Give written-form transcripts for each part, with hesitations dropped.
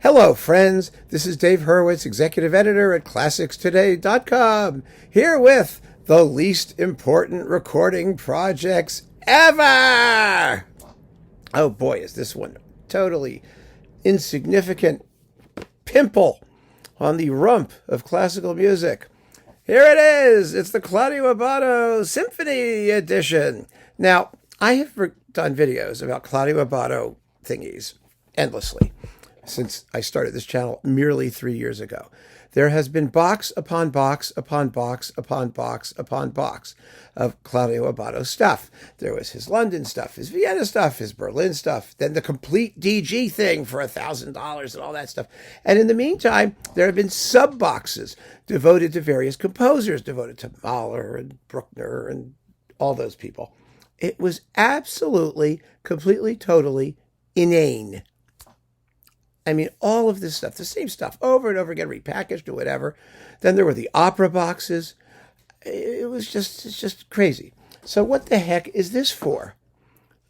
Hello, friends. This is Dave Hurwitz, executive editor at ClassicsToday.com, here with the least important recording projects ever. Oh boy, is this one totally insignificant pimple on the rump of classical music. Here it is. It's the Claudio Abbado Symphony edition. Now, I have done videos about Claudio Abbado thingies endlessly since I started this channel merely 3 years ago. There has been box upon box upon box upon box upon box of Claudio Abbado stuff. There was his London stuff, his Vienna stuff, his Berlin stuff, then the complete DG thing for $1,000 and all that stuff. And in the meantime, there have been sub-boxes devoted to various composers, devoted to Mahler and Bruckner and all those people. It was absolutely, completely, totally inane. I mean, all of this stuff, the same stuff, over and over again, repackaged or whatever. Then there were the opera boxes. It's just crazy. So what the heck is this for?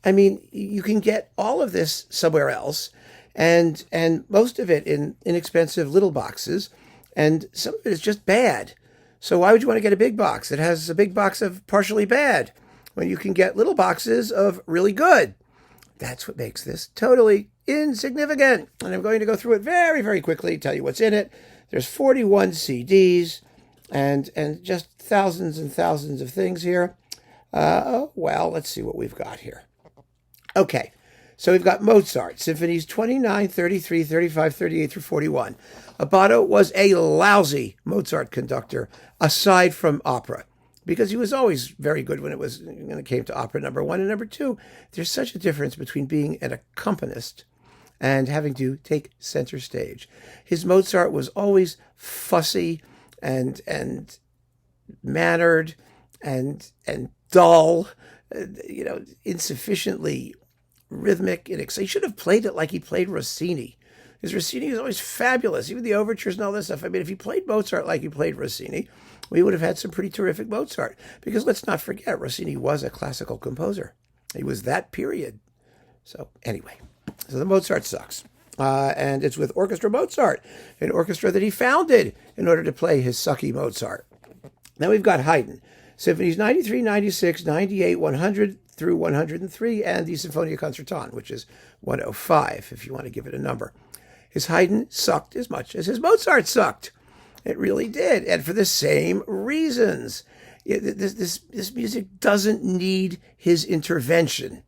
I mean, you can get all of this somewhere else, and most of it in inexpensive little boxes, and some of it is just bad. So why would you want to get a big box that has a big box of partially bad when you can get little boxes of really good? That's what makes this totally insignificant. And I'm going to go through it very, very quickly, tell you what's in it. There's 41 CDs and just thousands and thousands of things here. Well, let's see what we've got here. Okay, so we've got Mozart, Symphonies 29, 33, 35, 38 through 41. Abbado was a lousy Mozart conductor, aside from opera, because he was always very good when it came to opera number one and number two. There's such a difference between being an accompanist and having to take center stage. His Mozart was always fussy and mannered and dull, insufficiently rhythmic. He should have played it like he played Rossini. Because Rossini was always fabulous, even the overtures and all this stuff. I mean, if he played Mozart like he played Rossini, we would have had some pretty terrific Mozart. Because let's not forget, Rossini was a classical composer. He was that period. So anyway, so the Mozart sucks. And it's with Orchestra Mozart, an orchestra that he founded in order to play his sucky Mozart. Then we've got Haydn, Symphonies 93, 96, 98, 100 through 103, and the Sinfonia Concertante, which is 105, if you want to give it a number. His Haydn sucked as much as his Mozart sucked. It really did, and for the same reasons. This music doesn't need his intervention.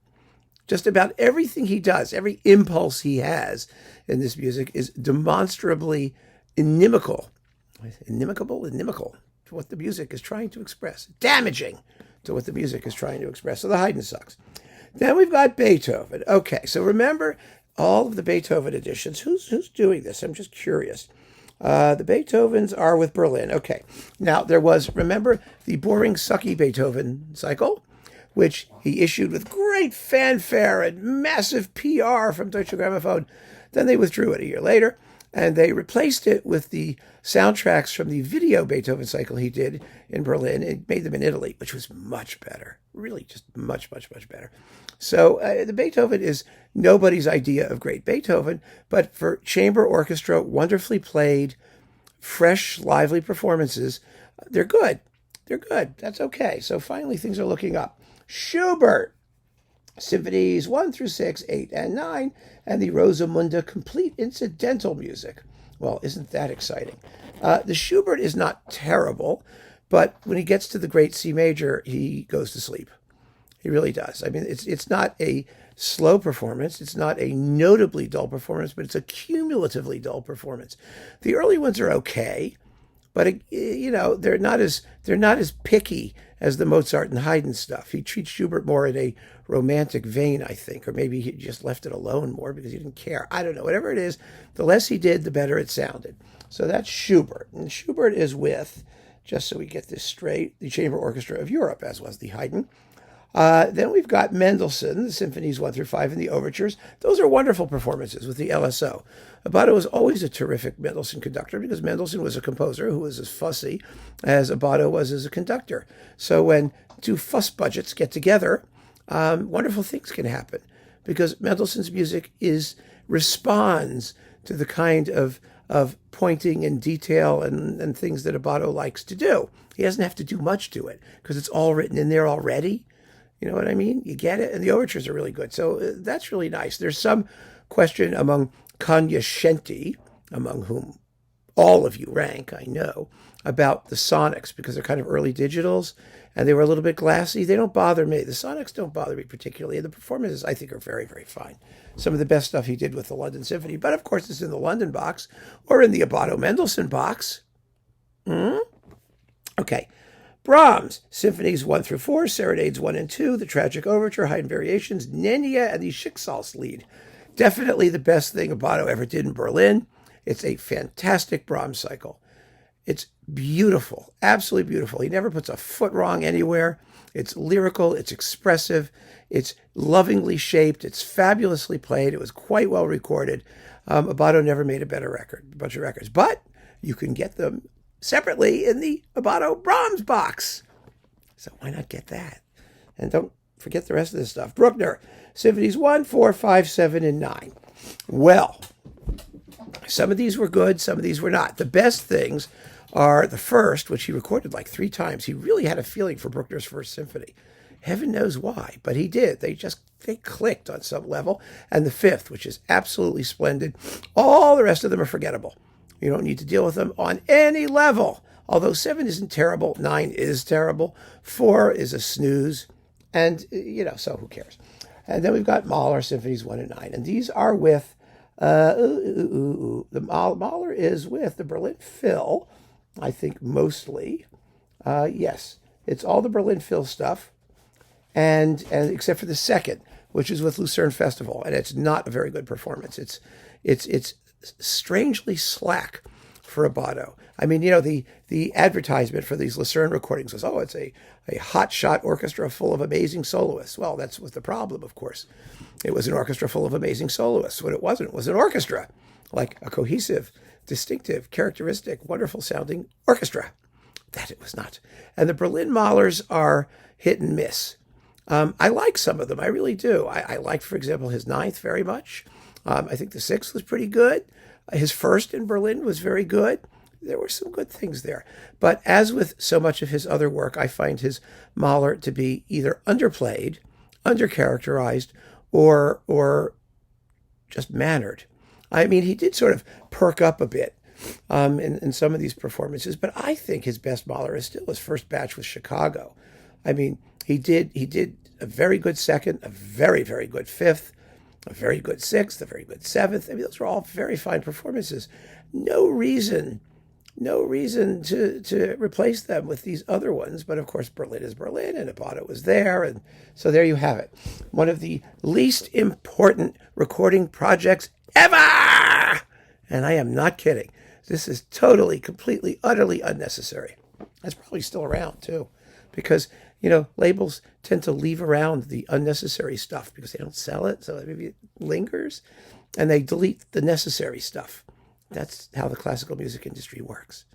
Just about everything he does, every impulse he has in this music is demonstrably inimical to what the music is trying to express, damaging to what the music is trying to express. So the Haydn sucks. Then we've got Beethoven. Okay, so remember all of the Beethoven editions. Who's doing this? I'm just curious. The Beethovens are with Berlin. Okay. Now, there was, remember, the boring, sucky Beethoven cycle, which he issued with great fanfare and massive PR from Deutsche Grammophon. Then they withdrew it a year later, and they replaced it with the soundtracks from the video Beethoven cycle he did in Berlin. It made them in Italy, which was much better. Really just much, much, much better. So the Beethoven is nobody's idea of great Beethoven, but for chamber orchestra, wonderfully played, fresh, lively performances, they're good. They're good. That's okay. So finally things are looking up. Schubert, Symphonies 1 through 6, 8, and 9, and the Rosamunde complete incidental music. Well, isn't that exciting? The Schubert is not terrible, but when he gets to the great C major, he goes to sleep. He really does. I mean, it's not a slow performance. It's not a notably dull performance, but it's a cumulatively dull performance. The early ones are okay, but they're not as picky as the Mozart and Haydn stuff. He treats Schubert more in a romantic vein, I think, or maybe he just left it alone more because he didn't care. I don't know. Whatever it is, the less he did, the better it sounded. So that's Schubert. And Schubert is with, just so we get this straight, the Chamber Orchestra of Europe, as was the Haydn. Then we've got Mendelssohn, the Symphonies 1 through 5, and the overtures. Those are wonderful performances with the LSO. Abbado was always a terrific Mendelssohn conductor because Mendelssohn was a composer who was as fussy as Abbado was as a conductor. So when two fuss budgets get together, wonderful things can happen because Mendelssohn's music responds to the kind of pointing and detail and things that Abbado likes to do. He doesn't have to do much to it because it's all written in there already. You know what I mean? You get it? And the overtures are really good. So that's really nice. There's some question among cognoscenti, among whom all of you rank, I know, about the sonics because they're kind of early digitals and they were a little bit glassy. They don't bother me. The sonics don't bother me particularly. And the performances, I think, are very, very fine. Some of the best stuff he did with the London Symphony. But, of course, it's in the London box or in the Abbado Mendelssohn box. Okay. Brahms, Symphonies 1 through 4, Serenades 1 and 2, the Tragic Overture, Haydn Variations, Nenia, and the Schicksalslied. Definitely the best thing Abbado ever did in Berlin. It's a fantastic Brahms cycle. It's beautiful, absolutely beautiful. He never puts a foot wrong anywhere. It's lyrical, it's expressive, it's lovingly shaped, it's fabulously played. It was quite well recorded. Abbado never made a bunch of records. But you can get them separately in the Abbado Brahms box. So why not get that? And don't forget the rest of this stuff. Bruckner, Symphonies 1, 4, 5, 7, and 9. Well, some of these were good, some of these were not. The best things are the first, which he recorded like 3 times. He really had a feeling for Bruckner's first symphony. Heaven knows why, but he did. They clicked on some level. And the fifth, which is absolutely splendid. All the rest of them are forgettable. You don't need to deal with them on any level. Although 7 isn't terrible, 9 is terrible, 4 is a snooze, and, so who cares? And then we've got Mahler, Symphonies 1 and 9. And these are with, the Mahler is with the Berlin Phil, I think mostly. Yes, it's all the Berlin Phil stuff, and except for the second, which is with Lucerne Festival, and it's not a very good performance. It's strangely slack for Abbado. I mean, the advertisement for these Lucerne recordings was, it's a hotshot orchestra full of amazing soloists. Well, that was the problem, of course. It was an orchestra full of amazing soloists. What it wasn't was an orchestra, like a cohesive, distinctive, characteristic, wonderful-sounding orchestra. That it was not. And the Berlin Mahlers are hit and miss. I like some of them. I really do. I liked, for example, his 9th very much. I think the 6th was pretty good. His first in Berlin was very good. There were some good things there. But as with so much of his other work, I find his Mahler to be either underplayed, undercharacterized, or just mannered. I mean, he did sort of perk up a bit in some of these performances, but I think his best Mahler is still his first batch with Chicago. I mean, he did a very good second, a very, very good 5th, a very good 6th, a very good 7th. I mean, those were all very fine performances. No reason to replace them with these other ones. But of course, Berlin is Berlin, and Abbado was there. And so there you have it. One of the least important recording projects ever. And I am not kidding. This is totally, completely, utterly unnecessary. That's probably still around too, because labels tend to leave around the unnecessary stuff because they don't sell it. So maybe it lingers and they delete the necessary stuff. That's how the classical music industry works.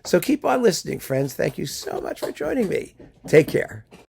So keep on listening, friends. Thank you so much for joining me. Take care.